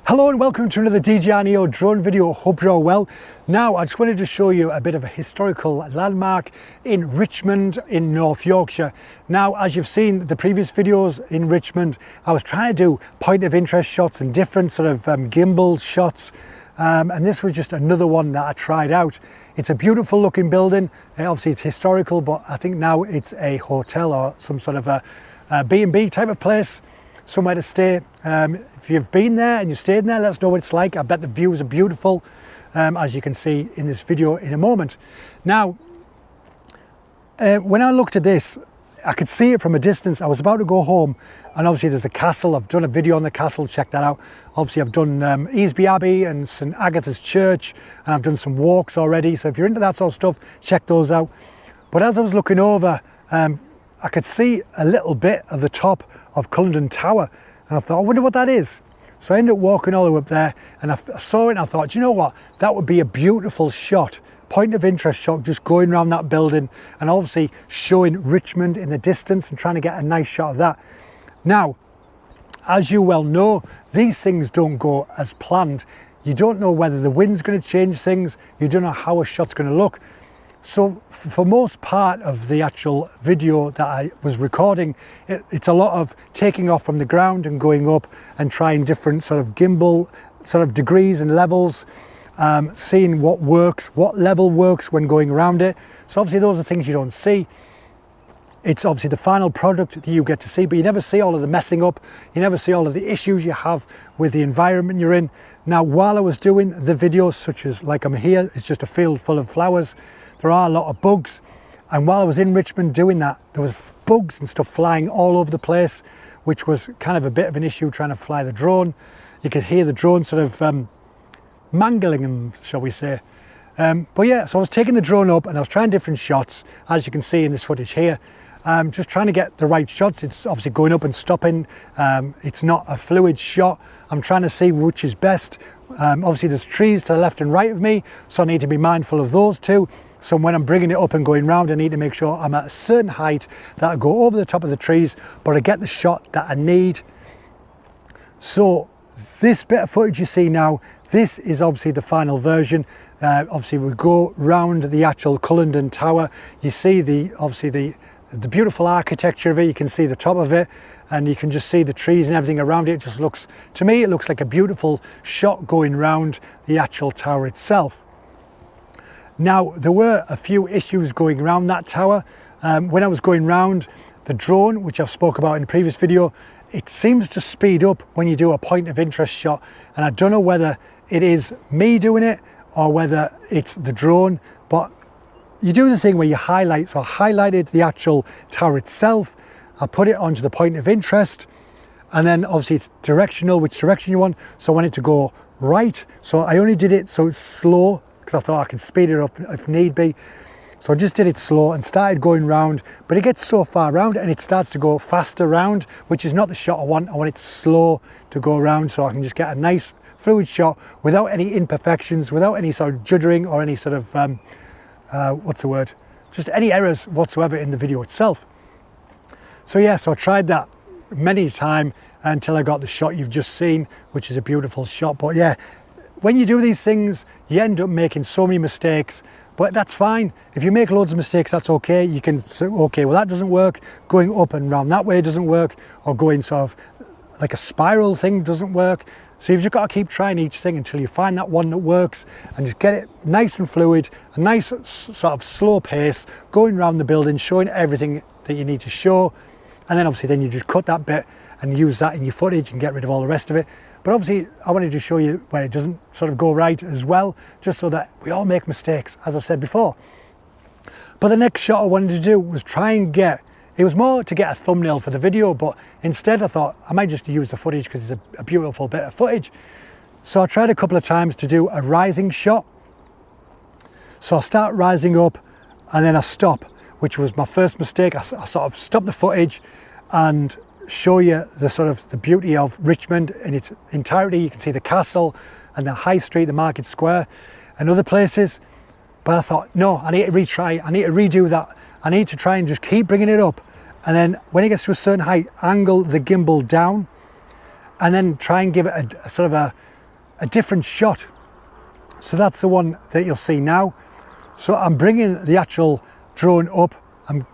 Hello and welcome to another DJI Neo Drone video. Hope you're all well. Now I just wanted to show you a bit of a historical landmark in Richmond in North Yorkshire. Now, as you've seen the previous videos in Richmond, I was trying to do point of interest shots and different sort of gimbal shots, and this was just another one that I tried out. It's a beautiful looking building. Obviously it's historical, but I think now it's a hotel or some sort of a B&B type of place, somewhere to stay. If you've been there and you stayed in there, let us know what it's like. I bet the views are beautiful, as you can see in this video in a moment. Now, when I looked at this, I could see it from a distance. I was about to go home, and obviously there's the castle. I've done a video on the castle, check that out. Obviously I've done Easby Abbey and St Agatha's Church, and I've done some walks already. So if you're into that sort of stuff, check those out. But as I was looking over, I could see a little bit of the top of Culloden Tower, and I thought, I wonder what that is. So I ended up walking all the way up there, and I saw it and I thought, you know what, that would be a beautiful shot, point of interest shot, just going around that building and obviously showing Richmond in the distance and trying to get a nice shot of that. Now, as you well know, these things don't go as planned. You don't know whether the wind's going to change things, you don't know how a shot's going to look. So for most part of the actual video that I was recording, it's a lot of taking off from the ground and going up and trying different sort of gimbal sort of degrees and levels, seeing what works, what level works when going around it. So obviously those are things you don't see. It's obviously the final product that you get to see, but you never see all of the messing up. You never see all of the issues you have with the environment you're in. Now, while I was doing the videos, such as like I'm here, it's just a field full of flowers. There are a lot of bugs, and while I was in Richmond doing that, there was bugs and stuff flying all over the place, which was kind of a bit of an issue trying to fly the drone. You could hear the drone sort of mangling them, shall we say. But yeah, so I was taking the drone up and I was trying different shots, as you can see in this footage here. Just trying to get the right shots. It's obviously going up and stopping. It's not a fluid shot. I'm trying to see which is best. Obviously there's trees to the left and right of me, so I need to be mindful of those two. So when I'm bringing it up and going round, I need to make sure I'm at a certain height, that I go over the top of the trees, but I get the shot that I need. So this bit of footage you see now, this is obviously the final version. Obviously we go round the actual Culloden Tower. You see obviously the beautiful architecture of it. You can see the top of it, and you can just see the trees and everything around it. It just looks, to me, it looks like a beautiful shot going round the actual tower itself. Now, there were a few issues going around that tower. When I was going round, the drone, which I've spoke about in the previous video, it seems to speed up when you do a point of interest shot. And I don't know whether it is me doing it or whether it's the drone, but you do the thing where you highlight. So I highlighted the actual tower itself. I put it onto the point of interest, and then obviously it's directional, which direction you want. So I want it to go right. So I only did it so it's slow, because I thought I could speed it up if need be. So I just did it slow and started going round, but it gets so far round and it starts to go faster round, which is not the shot I want. I want it slow to go around so I can just get a nice fluid shot without any imperfections, without any sort of juddering or any sort of, what's the word? Just any errors whatsoever in the video itself. So yeah, so I tried that many times until I got the shot you've just seen, which is a beautiful shot. But yeah, when you do these things, you end up making so many mistakes, but that's fine. If you make loads of mistakes, that's okay. You can say, okay, well that doesn't work. Going up and round that way doesn't work, or going sort of like a spiral thing doesn't work. So you've just got to keep trying each thing until you find that one that works, and just get it nice and fluid, a nice sort of slow pace, going around the building, showing everything that you need to show. And then obviously then you just cut that bit and use that in your footage and get rid of all the rest of it. But obviously I wanted to show you when it doesn't sort of go right as well, just so that we all make mistakes, as I've said before. But the next shot I wanted to do was try and get, it was more to get a thumbnail for the video, but instead I thought I might just use the footage because it's a beautiful bit of footage. So I tried a couple of times to do a rising shot. So I start rising up and then I stop, which was my first mistake. I sort of stopped the footage and show you the sort of the beauty of Richmond in its entirety. You can see the castle and the high street, the market square and other places. But I thought, no, I need to retry, I need to redo that. I need to try and just keep bringing it up. And then when it gets to a certain height, angle the gimbal down and then try and give it a sort of a a different shot. So that's the one that you'll see now. So I'm bringing the actual drone up, I'm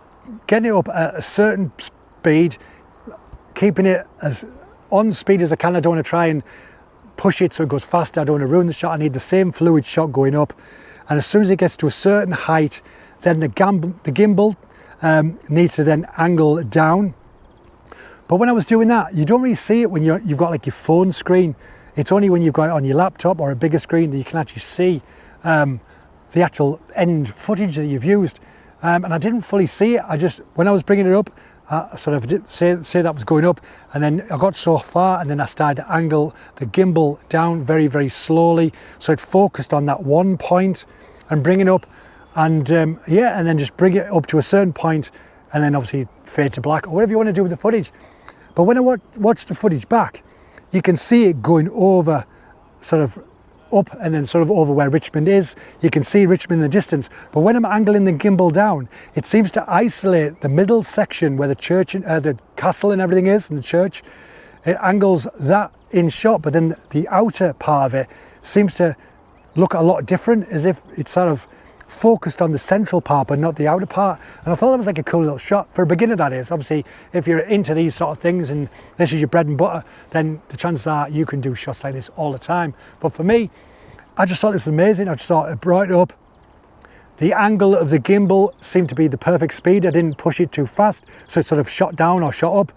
getting it up at a certain speed, keeping it as on speed as I can. I don't want to try and push it so it goes faster, I don't want to ruin the shot. I need the same fluid shot going up, and as soon as it gets to a certain height, then the gimbal needs to then angle down. But when I was doing that, you don't really see it when you've got like your phone screen. It's only when you've got it on your laptop or a bigger screen that you can actually see the actual end footage that you've used. And I didn't fully see it. I just, when I was bringing it up, I sort of did say that was going up, and then I got so far, and then I started to angle the gimbal down very, very slowly, so it focused on that one point and bring it up, and yeah, and then just bring it up to a certain point, and then obviously fade to black or whatever you want to do with the footage. But when I watch the footage back, you can see it going over, sort of up and then sort of over where Richmond is. You can see Richmond in the distance, but when I'm angling the gimbal down, it seems to isolate the middle section where the church and the castle and everything is, and the church. It angles that in shot, but then the outer part of it seems to look a lot different, as if it's sort of focused on the central part but not the outer part. And I thought that was like a cool little shot for a beginner, that is. Obviously if you're into these sort of things and this is your bread and butter, then the chances are you can do shots like this all the time. But for me, I just thought this was amazing. I just thought it brought it up. The angle of the gimbal seemed to be the perfect speed. I didn't push it too fast, so it sort of shot down or shot up.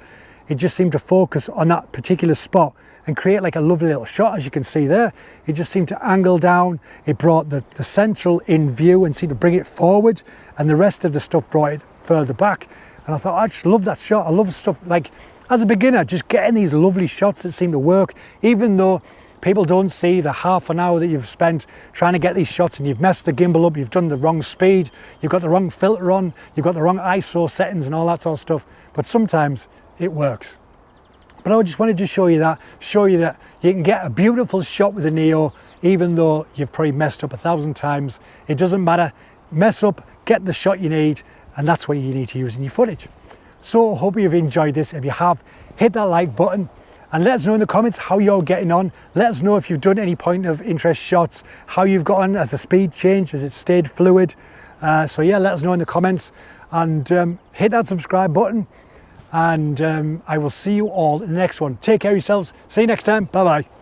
It just seemed to focus on that particular spot and create like a lovely little shot, as you can see there. It just seemed to angle down. It brought the central in view and seemed to bring it forward, and the rest of the stuff brought it further back. And I thought, I just love that shot. I love stuff like, as a beginner, just getting these lovely shots that seem to work, even though people don't see the half an hour that you've spent trying to get these shots, and you've messed the gimbal up, you've done the wrong speed, you've got the wrong filter on, you've got the wrong ISO settings and all that sort of stuff. But sometimes it works. But I just wanted to show you that you can get a beautiful shot with the Neo, even though you've probably messed up 1,000 times. It doesn't matter. Mess up, get the shot you need, and that's what you need to use in your footage. So I hope you've enjoyed this. If you have, hit that like button and let us know in the comments how you're getting on. Let us know if you've done any point of interest shots, how you've got on, as the speed changed, as it stayed fluid. So yeah, let us know in the comments, and hit that subscribe button. And I will see you all in the next one. Take care of yourselves. See you next time. Bye bye.